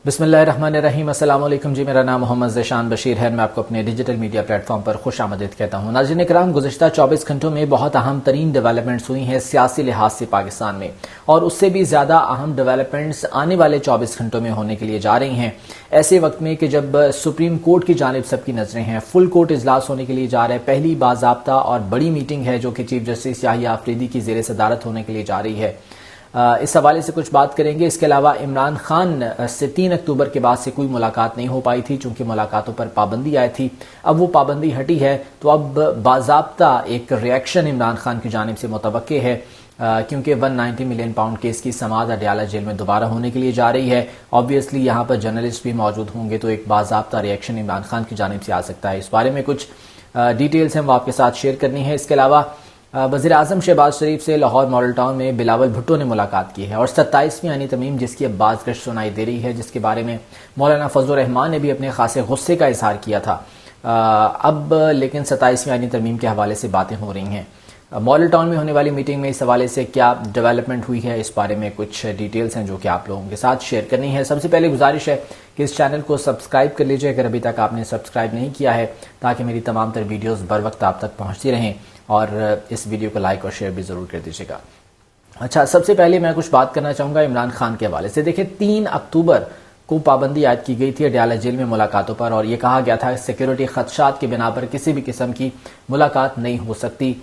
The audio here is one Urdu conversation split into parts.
بسم اللہ الرحمن الرحیم۔ السلام علیکم جی، میرا نام محمد ذیشان بشیر ہے۔ میں آپ کو اپنے ڈیجیٹل میڈیا پلیٹ فارم پر خوش آمدید کہتا ہوں۔ ناظرین کرام، گزشتہ 24 گھنٹوں میں بہت اہم ترین ڈیولپمنٹس ہوئی ہیں سیاسی لحاظ سے پاکستان میں، اور اس سے بھی زیادہ اہم ڈیولپمنٹس آنے والے 24 گھنٹوں میں ہونے کے لیے جا رہی ہیں، ایسے وقت میں کہ جب سپریم کورٹ کی جانب سب کی نظریں ہیں، فل کورٹ اجلاس ہونے کے لیے جا رہا ہے۔ پہلی باضابطہ اور بڑی میٹنگ ہے جو کہ چیف جسٹس یحییٰ آفریدی کی زیر صدارت ہونے کے لیے جا رہی ہے۔ اس حوالے سے کچھ بات کریں گے۔ اس کے علاوہ عمران خان سے 3 اکتوبر کے بعد سے کوئی ملاقات نہیں ہو پائی تھی چونکہ ملاقاتوں پر پابندی آئی تھی، اب وہ پابندی ہٹی ہے تو اب باضابطہ ایک ریئیکشن عمران خان کی جانب سے متوقع ہے، کیونکہ 190 ملین پاؤنڈ کیس کی سماعت اڈیالہ جیل میں دوبارہ ہونے کے لیے جا رہی ہے۔ آبویسلی یہاں پر جرنلسٹ بھی موجود ہوں گے تو ایک باضابطہ ریئیکشن عمران خان کی جانب سے آ سکتا ہے۔ اس بارے میں کچھ ڈیٹیلز ہیں وہ آپ کے ساتھ شیئر کرنی ہے۔ اس کے علاوہ وزیر اعظم شہباز شریف سے لاہور ماڈل ٹاؤن میں بلاول بھٹو نے ملاقات کی ہے، اور 27ویں آئینی ترمیم جس کی اب باز گشت سنائی دے رہی ہے، جس کے بارے میں مولانا فضل الرحمان نے بھی اپنے خاصے غصے کا اظہار کیا تھا، اب لیکن 27ویں آئینی ترمیم کے حوالے سے باتیں ہو رہی ہیں۔ ماڈل ٹاؤن میں ہونے والی میٹنگ میں اس حوالے سے کیا ڈیولپمنٹ ہوئی ہے، اس بارے میں کچھ ڈیٹیلز ہیں جو کہ آپ لوگوں کے ساتھ شیئر کرنی ہے۔ سب سے پہلے گزارش ہے کہ اس چینل کو سبسکرائب کر لیجئے اگر ابھی تک آپ نے سبسکرائب نہیں کیا ہے، تاکہ میری تمام تر ویڈیوز بر وقت آپ تک پہنچتی رہیں، اور اس ویڈیو کو لائک اور شیئر بھی ضرور کر دیجیے گا۔ اچھا، سب سے پہلے میں کچھ بات کرنا چاہوں گا عمران خان کے حوالے سے۔ دیکھیں، 3 اکتوبر کو پابندی عائد کی گئی تھی اڈیالہ جیل میں ملاقاتوں پر، اور یہ کہا گیا تھا کہ سیکیورٹی خدشات کی بنا پر کسی بھی قسم کی ملاقات نہیں ہو سکتی۔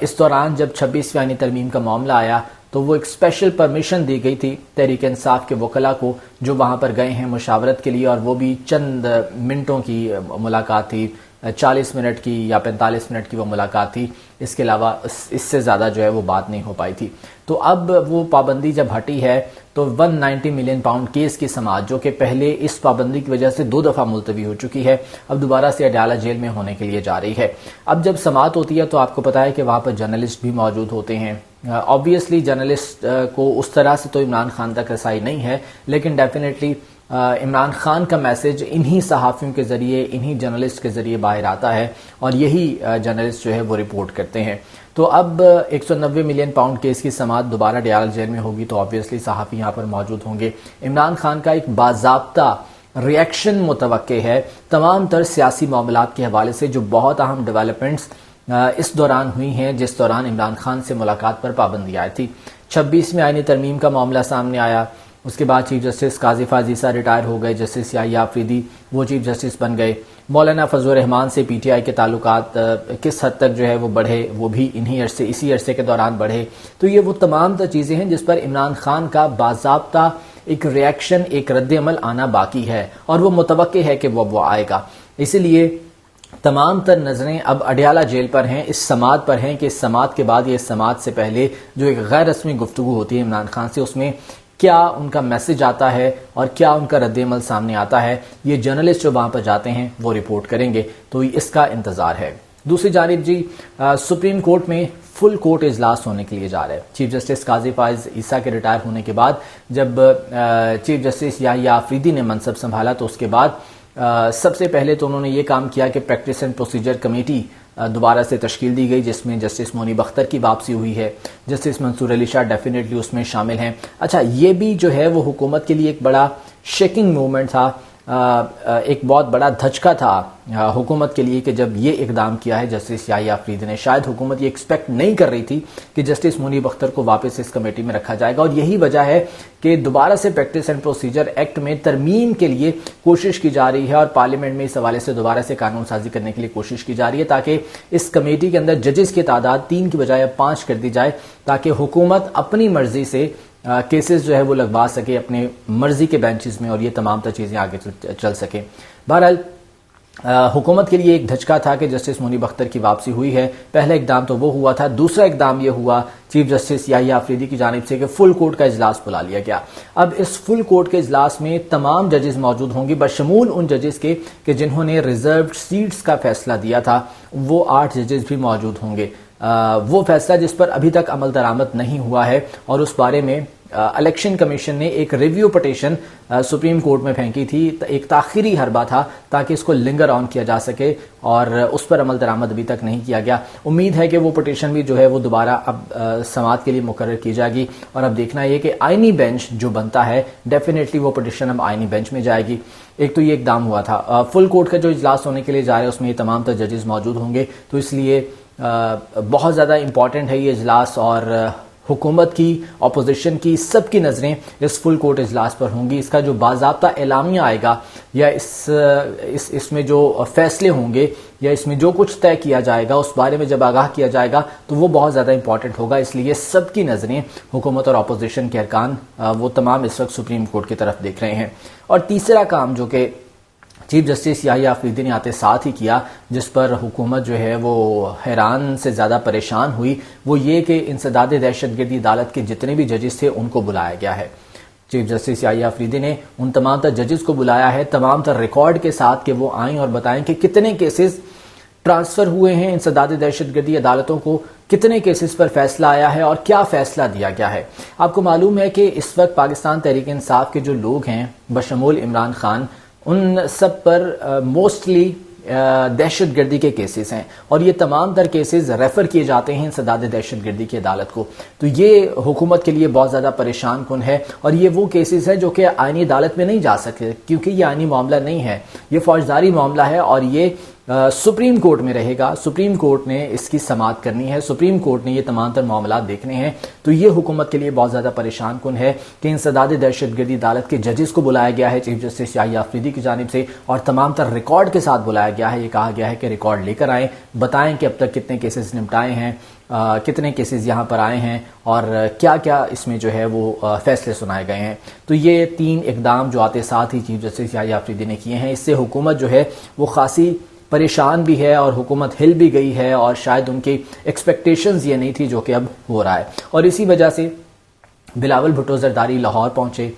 اس دوران جب 26ویں آئینی ترمیم کا معاملہ آیا تو وہ ایک اسپیشل پرمیشن دی گئی تھی تحریک انصاف کے وکلاء کو جو وہاں پر گئے ہیں مشاورت کے لیے، اور وہ بھی چند منٹوں کی ملاقات تھی، 40 منٹ کی یا 45 منٹ کی وہ ملاقات تھی، اس کے علاوہ اس سے زیادہ جو ہے وہ بات نہیں ہو پائی تھی۔ تو اب وہ پابندی جب ہٹی ہے تو 190 ملین پاؤنڈ کیس کی سماعت، جو کہ پہلے اس پابندی کی وجہ سے 2 دفعہ ملتوی ہو چکی ہے، اب دوبارہ سے اڈیالہ جیل میں ہونے کے لیے جا رہی ہے۔ اب جب سماعت ہوتی ہے تو آپ کو پتا ہے کہ وہاں پر جرنلسٹ بھی موجود ہوتے ہیں۔ آبویسلی جرنلسٹ کو اس طرح سے تو عمران خان تک رسائی نہیں ہے، لیکن ڈیفینیٹلی عمران خان کا میسج انہی صحافیوں کے ذریعے، انہی جرنلسٹ کے ذریعے باہر آتا ہے، اور یہی جرنلسٹ جو ہے وہ رپورٹ کرتے ہیں۔ تو اب 190 ملین پاؤنڈ کیس کی سماعت دوبارہ اڈیالہ جیل میں ہوگی تو آبویسلی صحافی یہاں پر موجود ہوں گے۔ عمران خان کا ایک باضابطہ ریئیکشن متوقع ہے تمام تر سیاسی معاملات کے حوالے سے جو بہت اہم ڈیولپمنٹس اس دوران ہوئی ہیں، جس دوران عمران خان سے ملاقات پر پابندی آئی تھی۔ 26ویں آئینی ترمیم کا معاملہ سامنے آیا، اس کے بعد چیف جسٹس قاضی فاضل عیسیٰ ریٹائر ہو گئے، جسٹس یحییٰ آفریدی وہ چیف جسٹس بن گئے، مولانا فضل الرحمان سے پی ٹی آئی کے تعلقات کس حد تک جو ہے وہ بڑھے، وہ بھی اسی عرصے کے دوران بڑھے۔ تو یہ وہ تمام تر چیزیں ہیں جس پر عمران خان کا باضابطہ ایک ریئیکشن، ایک رد عمل آنا باقی ہے، اور وہ متوقع ہے کہ وہ آئے گا۔ اسی لیے تمام تر نظریں اب اڈیالہ جیل پر ہیں، اس سماعت پر ہیں کہ اس سماعت کے بعد یا اس سماعت سے پہلے جو ایک غیر رسمی گفتگو ہوتی ہے عمران خان سے، اس میں کیا ان کا میسج آتا ہے اور کیا ان کا رد عمل سامنے آتا ہے، یہ جرنلسٹ جو وہاں پر جاتے ہیں وہ رپورٹ کریں گے، تو اس کا انتظار ہے۔ دوسری جانب جی، سپریم کورٹ میں فل کورٹ اجلاس ہونے کے لیے جا رہا ہے۔ چیف جسٹس قاضی فاضل عیسیٰ کے ریٹائر ہونے کے بعد جب چیف جسٹس یحییٰ آفریدی نے منصب سنبھالا تو اس کے بعد سب سے پہلے تو انہوں نے یہ کام کیا کہ پریکٹس اینڈ پروسیجر کمیٹی دوبارہ سے تشکیل دی گئی، جس میں جسٹس مونی بختر کی واپسی ہوئی ہے، جسٹس منصور علی شاہ ڈیفینیٹلی اس میں شامل ہیں۔ اچھا، یہ بھی جو ہے وہ حکومت کے لیے ایک بڑا شیکنگ موومنٹ تھا، ایک بہت بڑا دھچکا تھا حکومت کے لیے کہ جب یہ اقدام کیا ہے جسٹس یحییٰ آفریدی نے۔ شاید حکومت یہ ایکسپیکٹ نہیں کر رہی تھی کہ جسٹس مونی بختر کو واپس اس کمیٹی میں رکھا جائے گا، اور یہی وجہ ہے کہ دوبارہ سے پریکٹس اینڈ پروسیجر ایکٹ میں ترمیم کے لیے کوشش کی جا رہی ہے، اور پارلیمنٹ میں اس حوالے سے دوبارہ سے قانون سازی کرنے کے لیے کوشش کی جا رہی ہے تاکہ اس کمیٹی کے اندر ججز کی تعداد 3 کی بجائے 5 کر دی جائے، تاکہ حکومت اپنی مرضی سے کیسز جو ہے وہ لگوا سکے اپنے مرضی کے بینچز میں، اور یہ تمام تر چیزیں آگے چل سکیں۔ بہرحال حکومت کے لیے ایک دھچکا تھا کہ جسٹس مونی بختر کی واپسی ہوئی ہے، پہلا اقدام تو وہ ہوا تھا۔ دوسرا اقدام یہ ہوا چیف جسٹس یحییٰ آفریدی کی جانب سے کہ فل کورٹ کا اجلاس بلا لیا گیا۔ اب اس فل کورٹ کے اجلاس میں تمام ججز موجود ہوں گے، بشمول ان ججز کے کہ جنہوں نے ریزروڈ سیٹس کا فیصلہ دیا تھا، وہ 8 ججز بھی موجود ہوں گے۔ وہ فیصلہ جس پر ابھی تک عمل درآمد نہیں ہوا ہے، اور اس بارے میں الیکشن کمیشن نے ایک ریویو پٹیشن سپریم کورٹ میں پھینکی تھی، ایک تاخیری حربہ تھا تاکہ اس کو لنگر آن کیا جا سکے، اور اس پر عمل درآمد ابھی تک نہیں کیا گیا۔ امید ہے کہ وہ پٹیشن بھی جو ہے وہ دوبارہ اب سماعت کے لیے مقرر کی جائے گی، اور اب دیکھنا یہ کہ آئینی بینچ جو بنتا ہے ڈیفینیٹلی وہ پٹیشن اب آئینی بینچ میں جائے گی۔ ایک تو یہ اقدام ہوا تھا، فل کورٹ کا جو اجلاس ہونے کے لیے جا رہا ہے اس میں یہ تمام تر ججز موجود ہوں گے، تو اس لیے بہت زیادہ امپورٹنٹ ہے یہ اجلاس، اور حکومت کی، اپوزیشن کی، سب کی نظریں اس فل کورٹ اجلاس پر ہوں گی۔ اس کا جو باضابطہ اعلامیہ آئے گا، یا اس میں جو فیصلے ہوں گے، یا اس میں جو کچھ طے کیا جائے گا، اس بارے میں جب آگاہ کیا جائے گا تو وہ بہت زیادہ امپورٹنٹ ہوگا۔ اس لیے سب کی نظریں، حکومت اور اپوزیشن کے ارکان، وہ تمام اس وقت سپریم کورٹ کی طرف دیکھ رہے ہیں۔ اور تیسرا کام جو کہ چیف جسٹس یحییٰ آفریدی نے آتے ساتھ ہی کیا، جس پر حکومت جو ہے وہ حیران سے زیادہ پریشان ہوئی، وہ یہ کہ انسداد دہشت گردی عدالت کے جتنے بھی ججز تھے ان کو بلایا گیا ہے۔ چیف جسٹس یحییٰ آفریدی نے ان تمام تر ججز کو بلایا ہے، تمام تر ریکارڈ کے ساتھ، کہ وہ آئیں اور بتائیں کہ کتنے کیسز ٹرانسفر ہوئے ہیں انسداد دہشت گردی عدالتوں کو، کتنے کیسز پر فیصلہ آیا ہے اور کیا فیصلہ دیا گیا ہے۔ آپ کو معلوم ہے کہ اس وقت پاکستان تحریک انصاف کے جو لوگ ہیں بشمول عمران خان، ان سب پر موسٹلی دہشت گردی کے کیسز ہیں، اور یہ تمام تر کیسز ریفر کیے جاتے ہیں انسداد دہشت گردی کی عدالت کو۔ تو یہ حکومت کے لیے بہت زیادہ پریشان کن ہے، اور یہ وہ کیسز ہیں جو کہ آئینی عدالت میں نہیں جا سکتے، کیونکہ یہ آئینی معاملہ نہیں ہے، یہ فوجداری معاملہ ہے، اور یہ سپریم کورٹ میں رہے گا۔ سپریم کورٹ نے اس کی سماعت کرنی ہے، سپریم کورٹ نے یہ تمام تر معاملات دیکھنے ہیں۔ تو یہ حکومت کے لیے بہت زیادہ پریشان کن ہے کہ انسداد دہشت گردی عدالت کے ججز کو بلایا گیا ہے چیف جسٹس یحییٰ آفریدی کی جانب سے، اور تمام تر ریکارڈ کے ساتھ بلایا گیا ہے۔ یہ کہا گیا ہے کہ ریکارڈ لے کر آئیں، بتائیں کہ اب تک کتنے کیسز نمٹائے ہیں، کتنے کیسز یہاں پر آئے ہیں، اور کیا کیا اس میں جو ہے وہ فیصلے سنائے گئے ہیں۔ تو یہ 3 اقدام جو آتے ساتھ ہی چیف جسٹس یحییٰ آفریدی نے کیے ہیں، اس سے حکومت جو ہے وہ خاصی پریشان بھی ہے، اور حکومت ہل بھی گئی ہے، اور شاید ان کی ایکسپیکٹیشنز یہ نہیں تھی جو کہ اب ہو رہا ہے۔ اور اسی وجہ سے بلاول بھٹو زرداری لاہور پہنچے،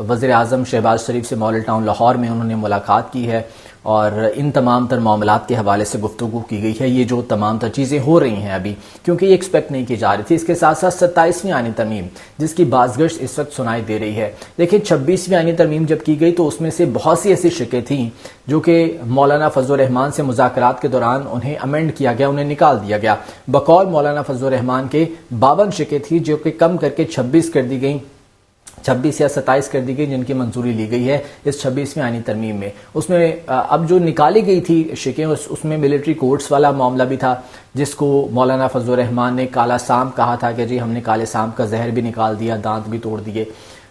وزیر اعظم شہباز شریف سے ماڈل ٹاؤن لاہور میں انہوں نے ملاقات کی ہے، اور ان تمام تر معاملات کے حوالے سے گفتگو کی گئی ہے۔ یہ جو تمام تر چیزیں ہو رہی ہیں ابھی، کیونکہ یہ ایکسپیکٹ نہیں کی جا رہی تھی۔ اس کے ساتھ ساتھ 27ویں آئینی ترمیم جس کی بازگشت اس وقت سنائی دے رہی ہے۔ دیکھیں 26ویں آئینی ترمیم جب کی گئی تو اس میں سے بہت سی ایسی شقیں تھیں جو کہ مولانا فضل الرحمان سے مذاکرات کے دوران انہیں امینڈ کیا گیا، انہیں نکال دیا گیا۔ بقول مولانا فضل الرحمان کے 52 شقیں تھیں جو کہ کم کر کے 26 کر دی گئیں، 26 یا 27 کر دی گئی، جن کی منظوری لی گئی ہے اس 26ویں آئینی ترمیم میں۔ اس میں اب جو نکالی گئی تھی شقیں، اس میں ملٹری کورٹس والا معاملہ بھی تھا، جس کو مولانا فضل الرحمان نے کالا سام کہا تھا کہ جی ہم نے کالے سام کا زہر بھی نکال دیا، دانت بھی توڑ دیے۔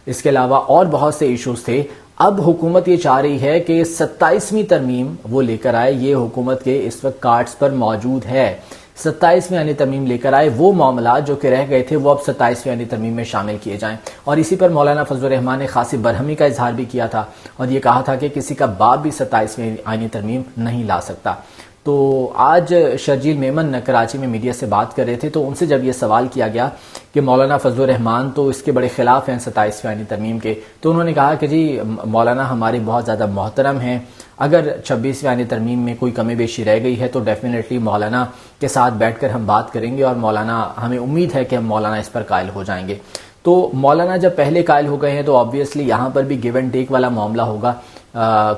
اس کے علاوہ اور بہت سے ایشوز تھے۔ اب حکومت یہ چاہ رہی ہے کہ 27ویں ترمیم وہ لے کر آئے، یہ حکومت کے اس وقت کارڈز پر موجود ہے۔ 27ویں آئینی ترمیم لے کر آئے، وہ معاملات جو کہ رہ گئے تھے وہ اب 27ویں آئینی ترمیم میں شامل کیے جائیں۔ اور اسی پر مولانا فضل الرحمان نے خاصی برہمی کا اظہار بھی کیا تھا، اور یہ کہا تھا کہ کسی کا باپ بھی 27ویں آئینی ترمیم نہیں لا سکتا۔ تو آج شرجیل میمن کراچی میں میڈیا سے بات کر رہے تھے، تو ان سے جب یہ سوال کیا گیا کہ مولانا فضل الرحمان تو اس کے بڑے خلاف ہیں 27ویں آئینی ترمیم کے، تو انہوں نے کہا کہ جی مولانا ہمارے بہت زیادہ محترم ہیں، اگر 26ویں آئینی ترمیم میں کوئی کمی بیشی رہ گئی ہے تو ڈیفینیٹلی مولانا کے ساتھ بیٹھ کر ہم بات کریں گے، اور مولانا ہمیں امید ہے کہ ہم مولانا اس پر قائل ہو جائیں گے۔ تو مولانا جب پہلے قائل ہو گئے ہیں تو آبویسلی یہاں پر بھی گیو اینڈ ٹیک والا معاملہ ہوگا،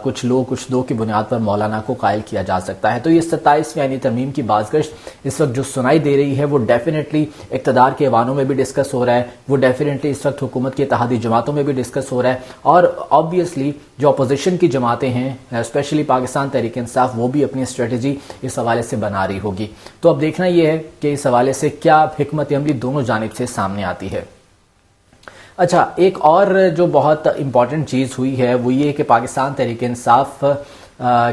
کچھ لو کچھ دو کی بنیاد پر مولانا کو قائل کیا جا سکتا ہے۔ تو یہ 27ویں آئینی ترمیم کی بازگشت اس وقت جو سنائی دے رہی ہے وہ ڈیفینیٹلی اقتدار کے ایوانوں میں بھی ڈسکس ہو رہا ہے، وہ ڈیفینیٹلی اس وقت حکومت کی اتحادی جماعتوں میں بھی ڈسکس ہو رہا ہے، اور آبویسلی جو اپوزیشن کی جماعتیں ہیں اسپیشلی پاکستان تحریک انصاف، وہ بھی اپنی اسٹریٹجی اس حوالے سے بنا رہی ہوگی۔ تو اب دیکھنا یہ ہے کہ اس حوالے سے کیا حکمت عملی دونوں جانب سے سامنے آتی ہے۔ اچھا، ایک اور جو بہت امپورٹنٹ چیز ہوئی ہے وہ یہ کہ پاکستان تحریک انصاف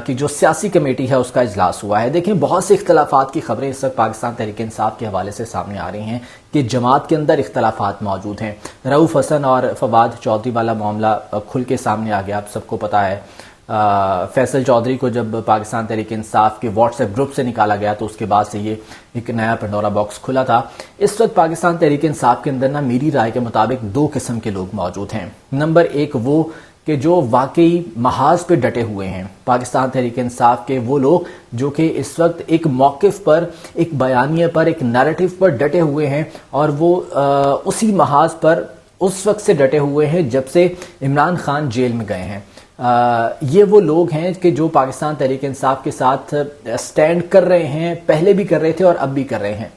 کی جو سیاسی کمیٹی ہے اس کا اجلاس ہوا ہے۔ دیکھیں بہت سے اختلافات کی خبریں اس وقت پاکستان تحریک انصاف کے حوالے سے سامنے آ رہی ہیں کہ جماعت کے اندر اختلافات موجود ہیں۔ رؤوف حسن اور فواد چودھری والا معاملہ کھل کے سامنے آ گیا، آپ سب کو پتہ ہے۔ فیصل چودھری کو جب پاکستان تحریک انصاف کے واٹس ایپ گروپ سے نکالا گیا تو اس کے بعد سے یہ ایک نیا پنڈورا باکس کھلا تھا۔ اس وقت پاکستان تحریک انصاف کے اندر میری رائے کے مطابق 2 قسم کے لوگ موجود ہیں۔ نمبر 1 وہ کہ جو واقعی محاذ پہ ڈٹے ہوئے ہیں، پاکستان تحریک انصاف کے وہ لوگ جو کہ اس وقت ایک موقف پر، ایک بیانیے پر، ایک نیریٹو پر ڈٹے ہوئے ہیں، اور وہ اسی محاذ پر اس وقت سے ڈٹے ہوئے ہیں جب سے عمران خان جیل میں گئے ہیں۔ یہ وہ لوگ ہیں کہ جو پاکستان تحریک انصاف کے ساتھ سٹینڈ کر رہے ہیں، پہلے بھی کر رہے تھے اور اب بھی کر رہے ہیں۔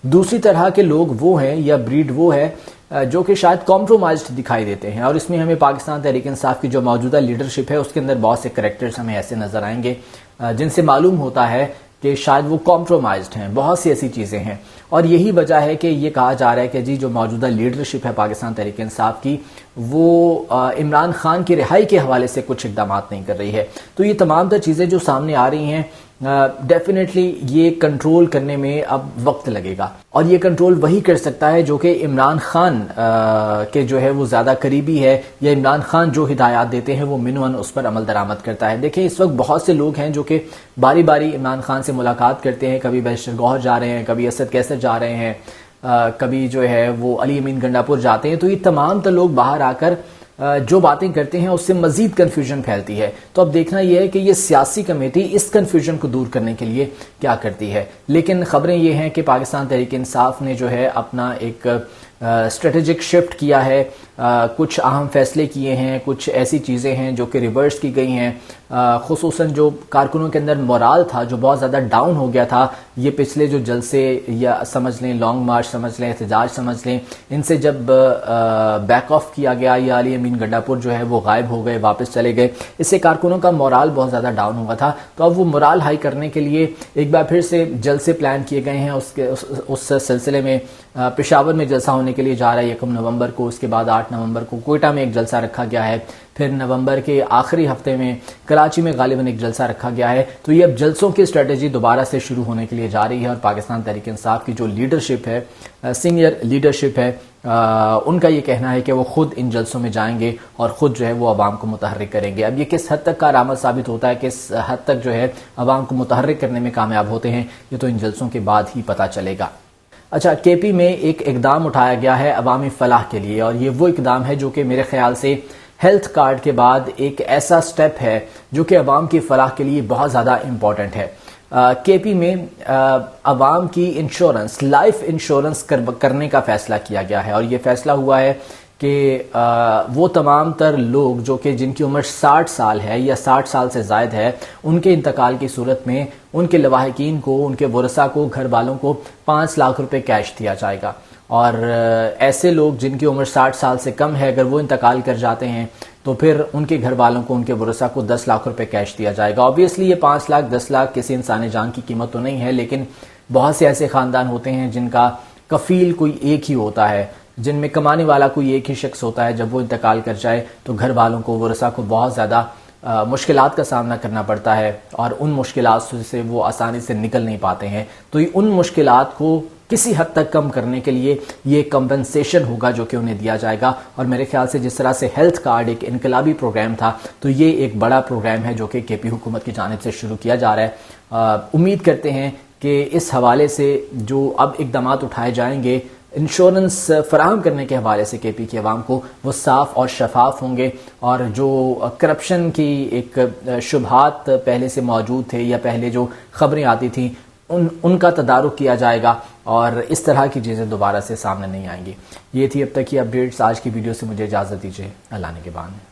دوسری طرح کے لوگ وہ ہیں یا بریڈ وہ ہے جو کہ شاید کمپرومائزڈ دکھائی دیتے ہیں، اور اس میں ہمیں پاکستان تحریک انصاف کی جو موجودہ لیڈرشپ ہے اس کے اندر بہت سے کریکٹرز ہمیں ایسے نظر آئیں گے جن سے معلوم ہوتا ہے کہ شاید وہ کمپرومائزڈ ہیں، بہت سی ایسی چیزیں ہیں، اور یہی وجہ ہے کہ یہ کہا جا رہا ہے کہ جی جو موجودہ لیڈرشپ ہے پاکستان تحریک انصاف کی وہ عمران خان کی رہائی کے حوالے سے کچھ اقدامات نہیں کر رہی ہے۔ تو یہ تمام تر چیزیں جو سامنے آ رہی ہیں ڈیفینیٹلی یہ کنٹرول کرنے میں اب وقت لگے گا، اور یہ کنٹرول وہی کر سکتا ہے جو کہ عمران خان کے جو ہے وہ زیادہ قریبی ہے، یا عمران خان جو ہدایات دیتے ہیں وہ منوان اس پر عمل درآمد کرتا ہے۔ دیکھیں اس وقت بہت سے لوگ ہیں جو کہ باری باری عمران خان سے ملاقات کرتے ہیں، کبھی بیرسٹر گوہر جا رہے ہیں، کبھی اسد کیسر جا رہے ہیں، کبھی جو ہے وہ علی امین گنڈا پور جاتے ہیں، تو یہ تمام تر لوگ باہر آ کر جو باتیں کرتے ہیں اس سے مزید کنفیوژن پھیلتی ہے۔ تو اب دیکھنا یہ ہے کہ یہ سیاسی کمیٹی اس کنفیوژن کو دور کرنے کے لیے کیا کرتی ہے، لیکن خبریں یہ ہیں کہ پاکستان تحریک انصاف نے جو ہے اپنا ایک اسٹریٹجک شفٹ کیا ہے، کچھ اہم فیصلے کیے ہیں، کچھ ایسی چیزیں ہیں جو کہ ریورس کی گئی ہیں، خصوصاً جو کارکنوں کے اندر مورال تھا جو بہت زیادہ ڈاؤن ہو گیا تھا، یہ پچھلے جو جلسے یا سمجھ لیں لانگ مارچ سمجھ لیں احتجاج سمجھ لیں، ان سے جب بیک آف کیا گیا یا علی امین گنڈا پور جو ہے وہ غائب ہو گئے، واپس چلے گئے، اس سے کارکنوں کا مورال بہت زیادہ ڈاؤن ہوا تھا۔ تو اب وہ مورال ہائی کرنے کے لیے ایک بار پھر سے جلسے پلان کیے گئے ہیں۔ اس سلسلے میں پشاور میں جلسہ ہونے کے لیے جا رہا ہے 1 نومبر کو، اس کے بعد 8 نومبر کو کوئٹہ میں ایک جلسہ رکھا گیا ہے، پھر نومبر کے آخری ہفتے میں کراچی میں غالباً ایک جلسہ رکھا گیا ہے۔ تو یہ اب جلسوں کی اسٹریٹجی دوبارہ سے شروع ہونے کے لیے جا رہی ہے، اور پاکستان تحریک انصاف کی جو لیڈرشپ ہے، سینئر لیڈرشپ ہے، ان کا یہ کہنا ہے کہ وہ خود ان جلسوں میں جائیں گے اور خود جو ہے وہ عوام کو متحرک کریں گے۔ اب یہ کس حد تک کارآمد ثابت ہوتا ہے، کس حد تک جو ہے عوام کو متحرک کرنے میں کامیاب ہوتے ہیں، یہ تو ان جلسوں کے بعد ہی پتہ چلے گا۔ اچھا، کے پی میں ایک اقدام اٹھایا گیا ہے عوامی فلاح کے لیے، اور یہ وہ اقدام ہے جو کہ میرے خیال سے ہیلتھ کارڈ کے بعد ایک ایسا سٹیپ ہے جو کہ عوام کی فلاح کے لیے بہت زیادہ امپورٹنٹ ہے۔ کے پی میں عوام کی انشورنس، لائف انشورنس کرنے کا فیصلہ کیا گیا ہے، اور یہ فیصلہ ہوا ہے کہ وہ تمام تر لوگ جو کہ جن کی عمر 60 سال ہے یا 60 سال سے زائد ہے، ان کے انتقال کی صورت میں ان کے لواحقین کو، ان کے ورثاء کو، گھر والوں کو 5 لاکھ روپے کیش دیا جائے گا، اور ایسے لوگ جن کی عمر 60 سال سے کم ہے اگر وہ انتقال کر جاتے ہیں تو پھر ان کے گھر والوں کو، ان کے ورثاء کو 10 لاکھ روپے کیش دیا جائے گا۔ اوبیسلی یہ 5 لاکھ 10 لاکھ کسی انسانی جان کی قیمت تو نہیں ہے، لیکن بہت سے ایسے خاندان ہوتے ہیں جن کا کفیل کوئی ایک ہی ہوتا ہے، جن میں کمانے والا کوئی ایک ہی شخص ہوتا ہے۔ جب وہ انتقال کر جائے تو گھر والوں کو، ورثاء کو بہت زیادہ مشکلات کا سامنا کرنا پڑتا ہے، اور ان مشکلات سے وہ آسانی سے نکل نہیں پاتے ہیں۔ تو ان مشکلات کو کسی حد تک کم کرنے کے لیے یہ کمپنسیشن ہوگا جو کہ انہیں دیا جائے گا، اور میرے خیال سے جس طرح سے ہیلتھ کارڈ ایک انقلابی پروگرام تھا، تو یہ ایک بڑا پروگرام ہے جو کہ کے پی حکومت کی جانب سے شروع کیا جا رہا ہے۔ امید کرتے ہیں کہ اس حوالے سے جو اب اقدامات اٹھائے جائیں گے انشورنس فراہم کرنے کے حوالے سے کے پی کی عوام کو، وہ صاف اور شفاف ہوں گے، اور جو کرپشن کی ایک شبہات پہلے سے موجود تھے یا پہلے جو خبریں آتی تھیں ان کا تدارک کیا جائے گا، اور اس طرح کی چیزیں دوبارہ سے سامنے نہیں آئیں گی۔ یہ تھی اب تک کی اپڈیٹس۔ آج کی ویڈیو سے مجھے اجازت دیجیے، اللہ نے کے بعد۔